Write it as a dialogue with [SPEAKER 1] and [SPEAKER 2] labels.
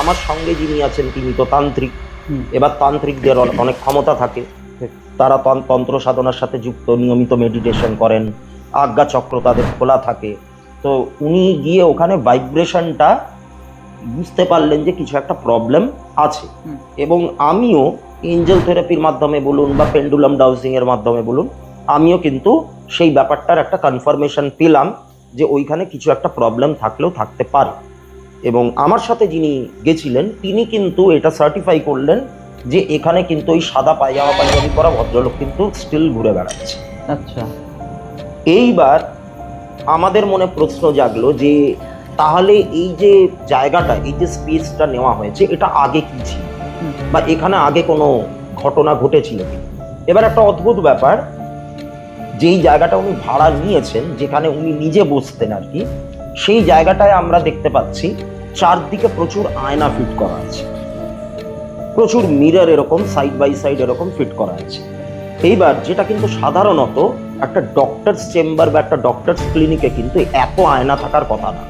[SPEAKER 1] আমার সঙ্গে যিনি আছেন তিনি তো তান্ত্রিক। এবার তান্ত্রিকদের অনেক ক্ষমতা থাকে, তারা তন্ত্র সাধনার সাথে যুক্ত, নিয়মিত মেডিটেশন করেন, আজ্ঞা চক্র তাদের খোলা থাকে। তো উনি গিয়ে ওখানে ভাইব্রেশনটা বুঝতে পারলেন যে কিছু একটা প্রবলেম আছে। এবং আমিও এঞ্জেল থেরাপির মাধ্যমে বলুন বা পেন্ডুলাম ডাউজিং এর মাধ্যমে বলুন, আমিও কিন্তু সেই ব্যাপারটার একটা কনফার্মেশন পেলাম যে ওইখানে কিছু একটা প্রবলেম থাকলেও থাকতে পারে। এবং আমার সাথে যিনি গেছিলেন তিনি কিন্তু এটা সার্টিফাই করলেন যে এখানে কিন্তু ওই সাদা পায়জামা পাঞ্জাবি পরা ভদ্রলোক কিন্তু স্টিল ঘুরে বেড়াচ্ছে।
[SPEAKER 2] আচ্ছা,
[SPEAKER 1] এইবার আমাদের মনে প্রশ্ন জাগলো যে তাহলে এই যে জায়গাটা, এই যে স্পেসটা নেওয়া হয়েছে, এটা আগে কি ছিল, বা এখানে আগে কোনো ঘটনা ঘটেছিল কি? এবার একটা অদ্ভুত ব্যাপার, যেই জায়গাটা উনি ভাড়া নিয়েছেন, যেখানে উনি নিজে বসতেন আর কি, সেই জায়গাটায় আমরা দেখতে পাচ্ছি চারদিকে প্রচুর আয়না ফিট করা আছে, প্রচুর মিরর এরকম সাইড বাই সাইড এরকম ফিট করা আছে। এইবার যেটা কিন্তু সাধারণত একটা ডক্টরস চেম্বার বা একটা ডক্টরস ক্লিনিকে কিন্তু এত আয়না থাকার কথা না।